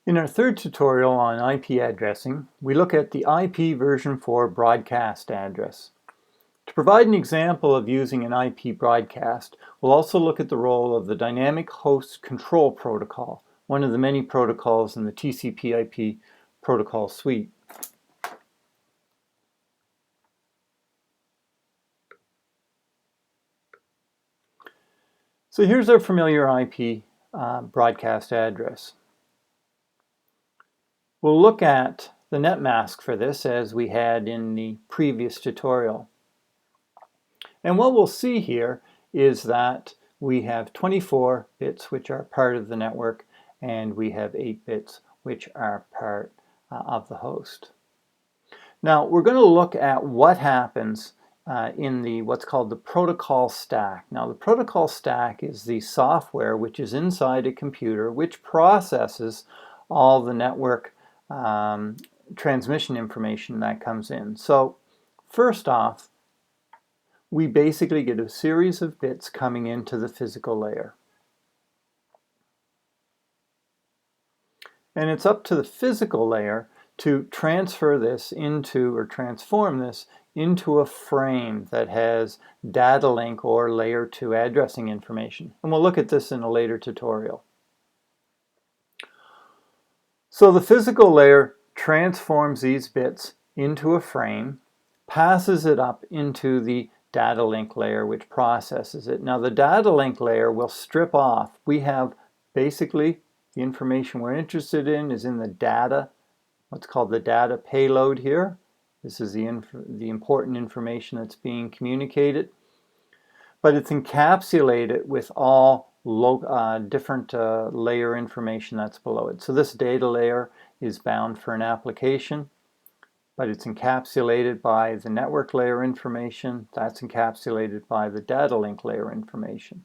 In our third tutorial on IP addressing, we look at the IP version 4 broadcast address. To provide an example of using an IP broadcast, we'll also look at the role of the Dynamic Host Control Protocol, one of the many protocols in the TCP-IP protocol suite. So here's our familiar IP broadcast address. We'll look at the net mask for this as we had in the previous tutorial. And what we'll see here is that we have 24 bits which are part of the network, and we have 8 bits which are part of the host. Now we're going to look at what happens in what's called the protocol stack. Now the protocol stack is the software which is inside a computer which processes all the network transmission information that comes in. So first off, we basically get a series of bits coming into the physical layer. And it's up to the physical layer to transfer this into, or transform this into a frame that has data link or layer 2 addressing information. And we'll look at this in a later tutorial. So the physical layer transforms these bits into a frame, passes it up into the data link layer which processes it. Now the data link layer will strip off. We have basically the information we're interested in is in the data, what's called the data payload here. This is the important information that's being communicated. But it's encapsulated with all different layer information that's below it. So this data layer is bound for an application, but it's encapsulated by the network layer information. That's encapsulated by the data link layer information.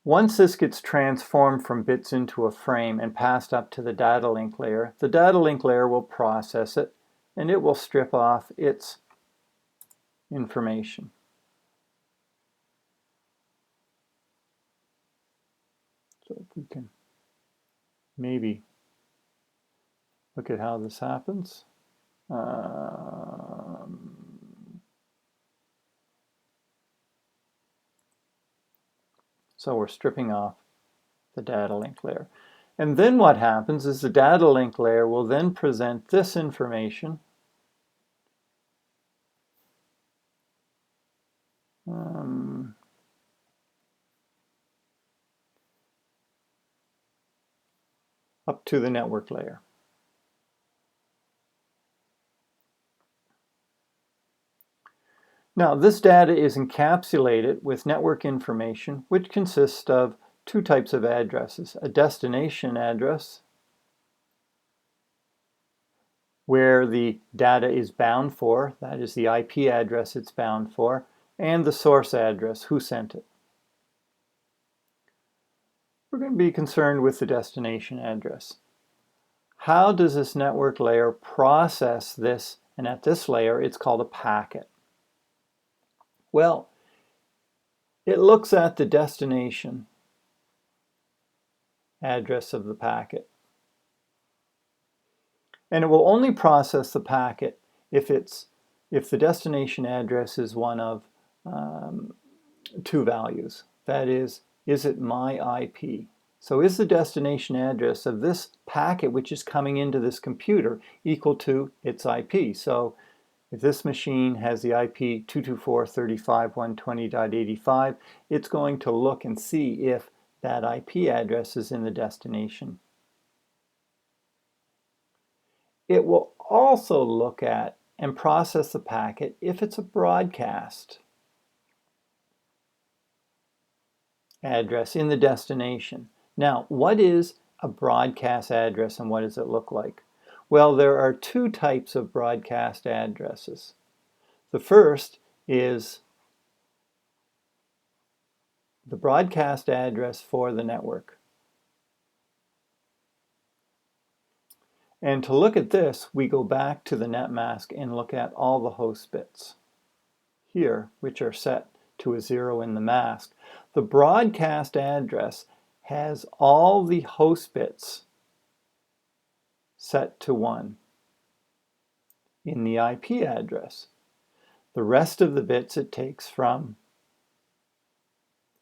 Once this gets transformed from bits into a frame and passed up to the data link layer, the data link layer will process it and it will strip off its information. So if we can maybe look at how this happens. So we're stripping off the data link layer. And then what happens is the data link layer will then present this information up to the network layer. Now this data is encapsulated with network information which consists of two types of addresses. A destination address where the data is bound for, that is the IP address it's bound for, and the source address, who sent it. We're going to be concerned with the destination address. How does this network layer process this? And at this layer it's called a packet. Well, it looks at the destination address of the packet. And it will only process the packet if the destination address is one of two values. That is it my IP? So is the destination address of this packet which is coming into this computer equal to its IP? So if this machine has the IP 224.35.120.85, it's going to look and see if that IP address is in the destination. It will also look at and process the packet if it's a broadcast address in the destination. Now, what is a broadcast address and what does it look like? Well, there are two types of broadcast addresses. The first is the broadcast address for the network. And to look at this, we go back to the net mask and look at all the host bits here, which are set to a 0 in the mask. The broadcast address has all the host bits set to 1 in the IP address. The rest of the bits it takes from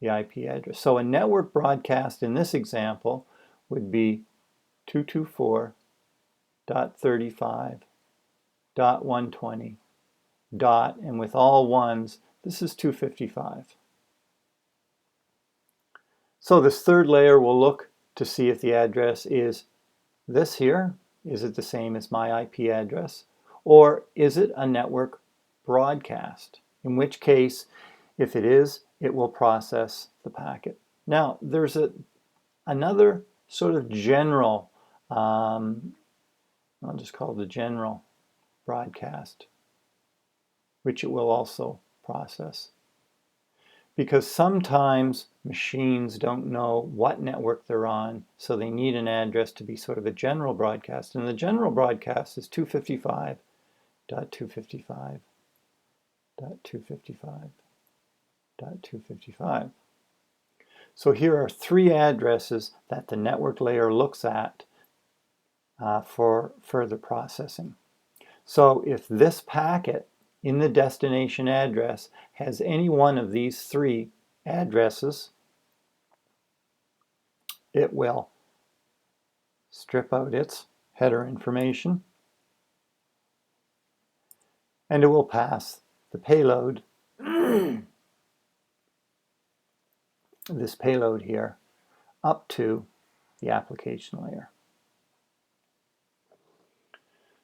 the IP address. So a network broadcast in this example would be 224.35.120 dot, and with all ones, this is 255. So this third layer will look to see if the address is this here. Is it the same as my IP address? Or is it a network broadcast? In which case, if it is, it will process the packet. Now, there's another sort of general, I'll just call it a general broadcast, which it will also process. Because sometimes machines don't know what network they're on, so they need an address to be sort of a general broadcast. And the general broadcast is 255.255.255.255. So here are 3 addresses that the network layer looks at for further processing. So if this packet in the destination address has any one of these 3 addresses, it will strip out its header information and it will pass the payload, this payload here, up to the application layer.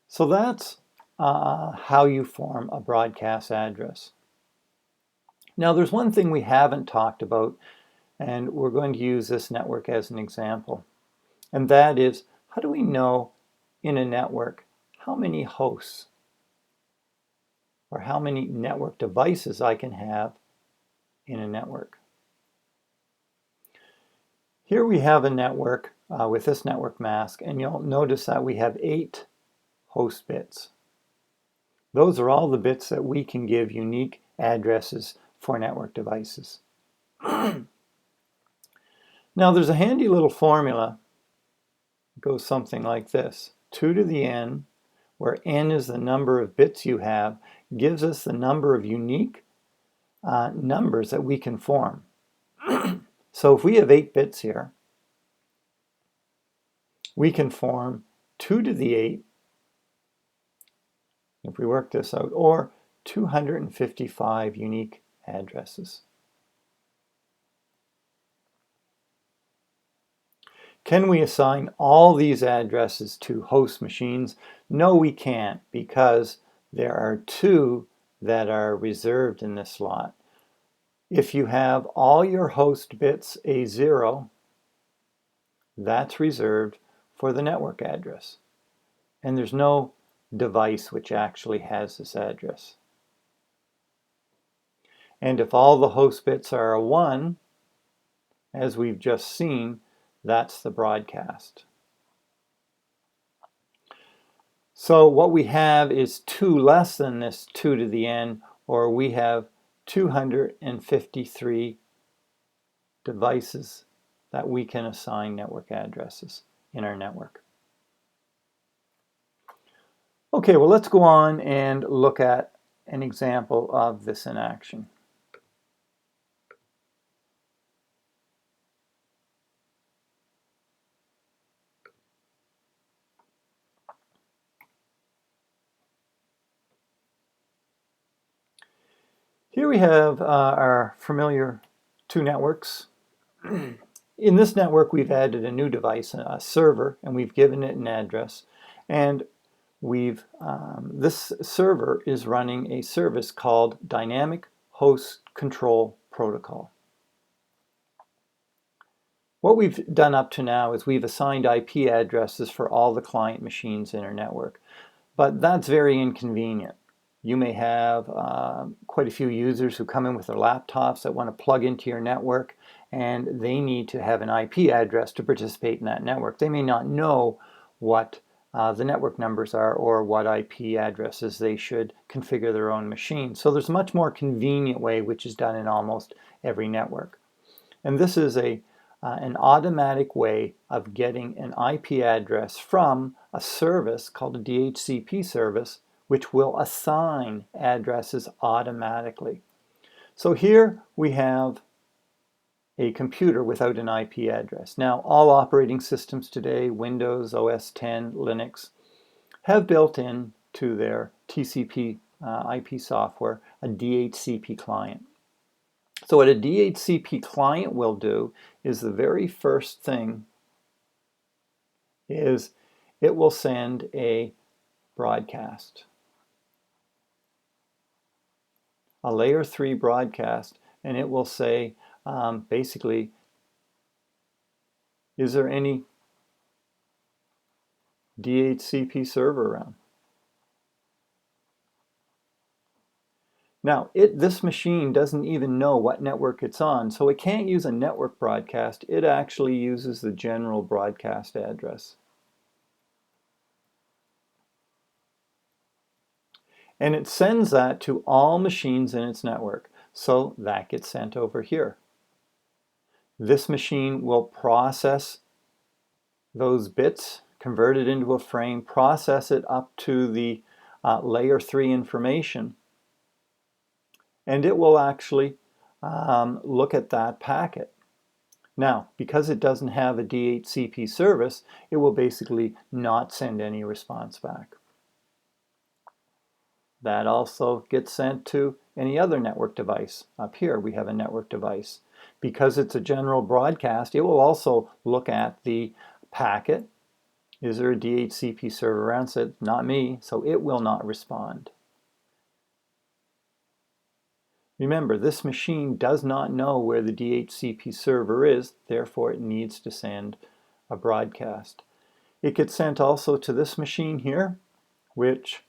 So that's how you form a broadcast address. Now there's one thing we haven't talked about, and we're going to use this network as an example, and that is, how do we know in a network how many hosts or how many network devices I can have in a network? Here we have a network with this network mask, and you'll notice that we have 8 host bits. Those are all the bits that we can give unique addresses for network devices. Now there's a handy little formula. It goes something like this. 2 to the n, where n is the number of bits you have, gives us the number of unique numbers that we can form. So if we have 8 bits here, we can form 2 to the 8, if we work this out, or 255 unique addresses. Can we assign all these addresses to host machines? No, we can't, because there are 2 that are reserved in this slot. If you have all your host bits A0, that's reserved for the network address. And there's no device which actually has this address. And if all the host bits are a 1, as we've just seen, that's the broadcast. So what we have is 2 less than this 2 to the n, or we have 253 devices that we can assign network addresses in our network. Okay, well, let's go on and look at an example of this in action. Here we have our familiar 2 networks. In this network, we've added a new device, a server, and we've given it an address. And this server is running a service called Dynamic Host Control Protocol. What we've done up to now is we've assigned IP addresses for all the client machines in our network, but that's very inconvenient. You may have quite a few users who come in with their laptops that want to plug into your network, and they need to have an IP address to participate in that network. They may not know what the network numbers are or what IP addresses they should configure their own machine. So there's a much more convenient way, which is done in almost every network. And this is a an automatic way of getting an IP address from a service called a DHCP service, which will assign addresses automatically. So here we have a computer without an IP address. Now, all operating systems today, Windows, OS X, Linux, have built in to their TCP-IP software a DHCP client. So what a DHCP client will do is the very first thing is it will send a broadcast, a layer 3 broadcast, and it will say basically, is there any DHCP server around? Now, this machine doesn't even know what network it's on, so it can't use a network broadcast. It actually uses the general broadcast address. And it sends that to all machines in its network. So that gets sent over here. This machine will process those bits, convert it into a frame, process it up to the layer 3 information, and it will actually look at that packet. Now, because it doesn't have a DHCP service, it will basically not send any response back. That also gets sent to any other network device. Up here we have a network device. Because it's a general broadcast, it will also look at the packet. Is there a DHCP server around? Said, not me, so it will not respond. Remember, this machine does not know where the DHCP server is, therefore it needs to send a broadcast. It gets sent also to this machine here, which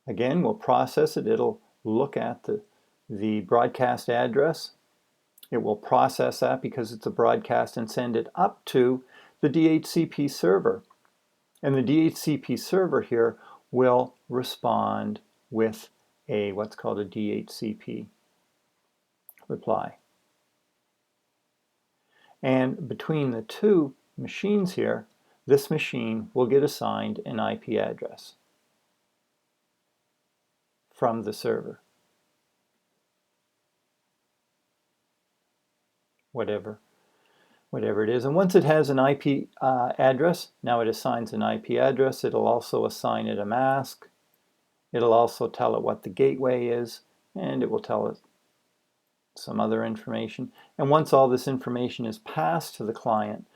again will process it. It'll look at the broadcast address. It will process that because it's a broadcast and send it up to the DHCP server. And the DHCP server here will respond with a what's called a DHCP reply. And between the two machines here, this machine will get assigned an IP address from the server. Whatever it is. And once it has an IP address, now it assigns an IP address. It'll also assign it a mask. It'll also tell it what the gateway is, and it will tell it some other information. And once all this information is passed to the client,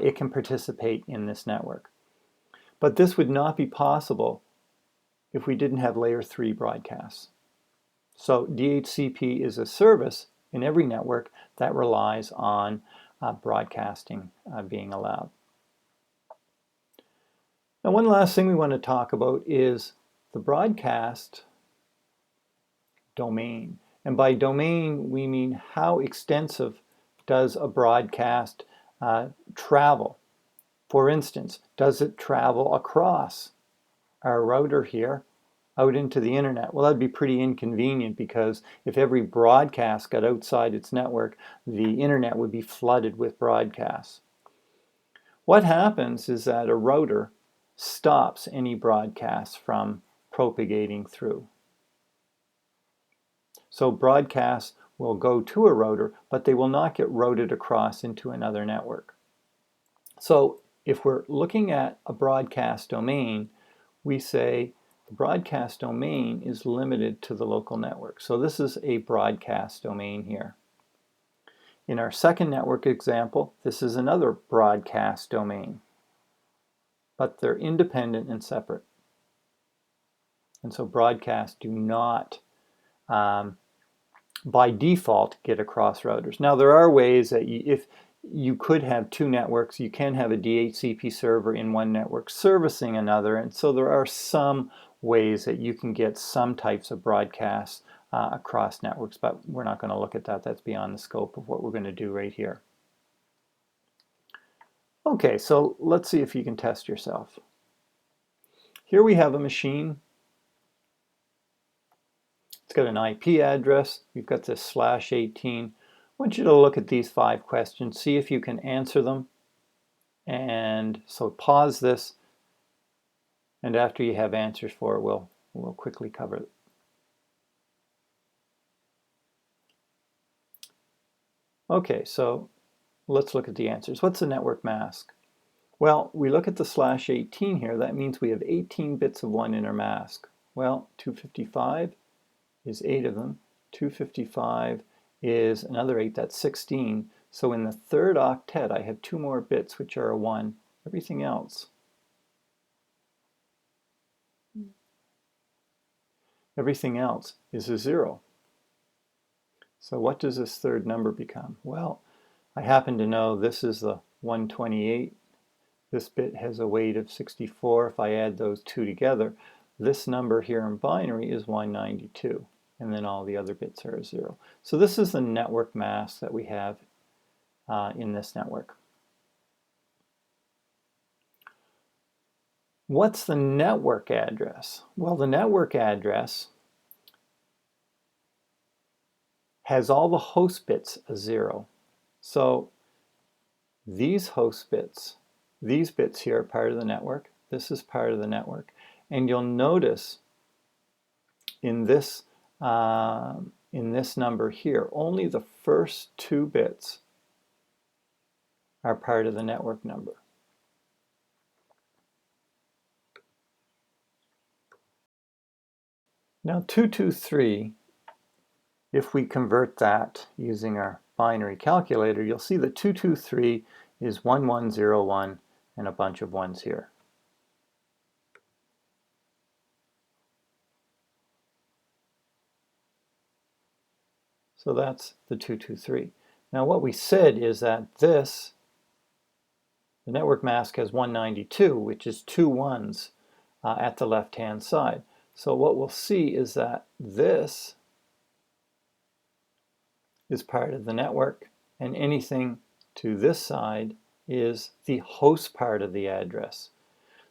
it can participate in this network. But this would not be possible if we didn't have layer 3 broadcasts. So DHCP is a service in every network that relies on broadcasting being allowed. Now, one last thing we want to talk about is the broadcast domain. And by domain, we mean how extensive does a broadcast travel? For instance, does it travel across our router here out into the internet? Well, that'd be pretty inconvenient, because if every broadcast got outside its network, the internet would be flooded with broadcasts. What happens is that a router stops any broadcasts from propagating through. So broadcasts will go to a router, but they will not get routed across into another network. So if we're looking at a broadcast domain, we say the broadcast domain is limited to the local network. So this is a broadcast domain here. In our second network example, this is another broadcast domain, but they're independent and separate. And so broadcasts do not, by default, get across routers. Now, there are ways that if you could have two networks, you can have a DHCP server in one network servicing another, and so there are some ways that you can get some types of broadcasts across networks, but we're not going to look at that. That's beyond the scope of what we're going to do right here. Okay, so let's see if you can test yourself. Here we have a machine. It's got an IP address. We've got this /18. want you to look at these 5 questions, see if you can answer them. And so pause this, and after you have answers for it, we'll quickly cover it. Okay, so let's look at the answers. What's a network mask? Well, we look at the /18 here. That means we have 18 bits of one inner mask. Well, 255 is 8 of them. 255 is another 8, that's 16. So in the third octet, I have 2 more bits, which are a 1. Everything else is a 0. So what does this third number become? Well, I happen to know this is the 128. This bit has a weight of 64. If I add those two together, this number here in binary is 192. And then all the other bits are 0. So this is the network mask that we have in this network. What's the network address? Well, the network address has all the host bits a 0. So these host bits, these bits here are part of the network. This is part of the network. And you'll notice in this number here, only the first 2 bits are part of the network number. Now 223, if we convert that using our binary calculator, you'll see that 223 is 1101 and a bunch of ones here. So that's the 223. Now what we said is that the network mask has 192, which is 2 ones at the left-hand side. So what we'll see is that this is part of the network, and anything to this side is the host part of the address.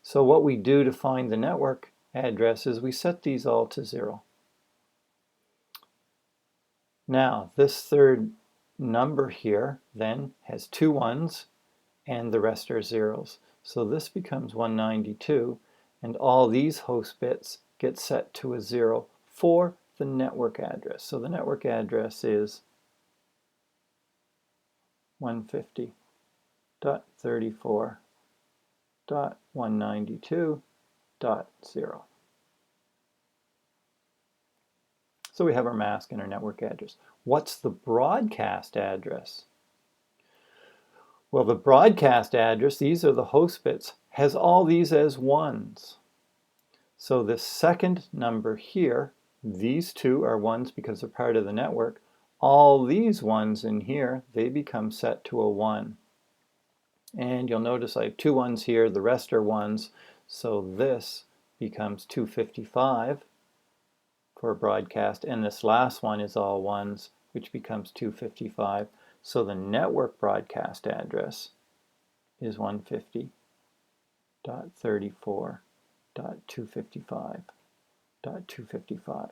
So what we do to find the network address is we set these all to 0. Now this third number here then has 2 ones and the rest are zeros. So this becomes 192, and all these host bits get set to a 0 for the network address. So the network address is 150.34.192.0. So we have our mask and our network address. What's the broadcast address? Well, the broadcast address, these are the host bits, has all these as 1s. So this second number here, these 2 are 1s because they're part of the network. All these 1s in here, they become set to a 1. And you'll notice I have 2 1s here, the rest are 1s. So this becomes 255 for a broadcast, and this last one is all 1s, which becomes 255. So the network broadcast address is 150.34.255.255.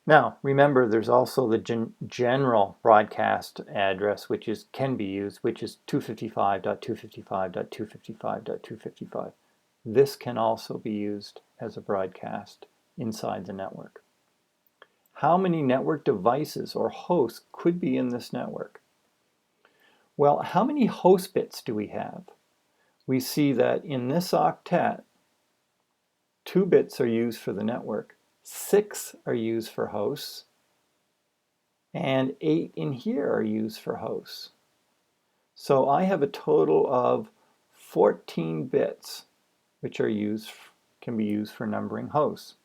Now, remember, there's also the general broadcast address, which can be used, which is 255.255.255.255. This can also be used as a broadcast inside the network. How many network devices or hosts could be in this network? Well, how many host bits do we have? We see that in this octet, 2 bits are used for the network, 6 are used for hosts, and 8 in here are used for hosts. So I have a total of 14 bits which can be used for numbering hosts.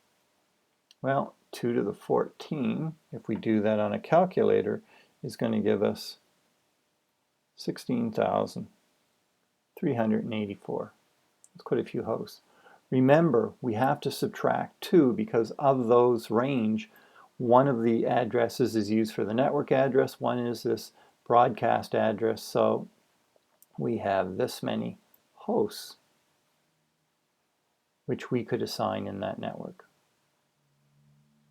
Well, 2 to the 14, if we do that on a calculator, is going to give us 16,384. That's quite a few hosts. Remember, we have to subtract 2 because of those range, one of the addresses is used for the network address, one is this broadcast address, so we have this many hosts which we could assign in that network,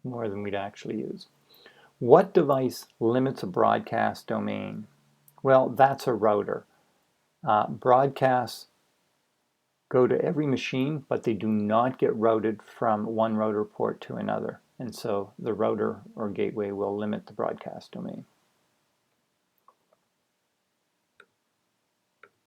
more than we'd actually use. What device limits a broadcast domain? Well, that's a router. Broadcasts go to every machine, but they do not get routed from one router port to another. And so the router or gateway will limit the broadcast domain.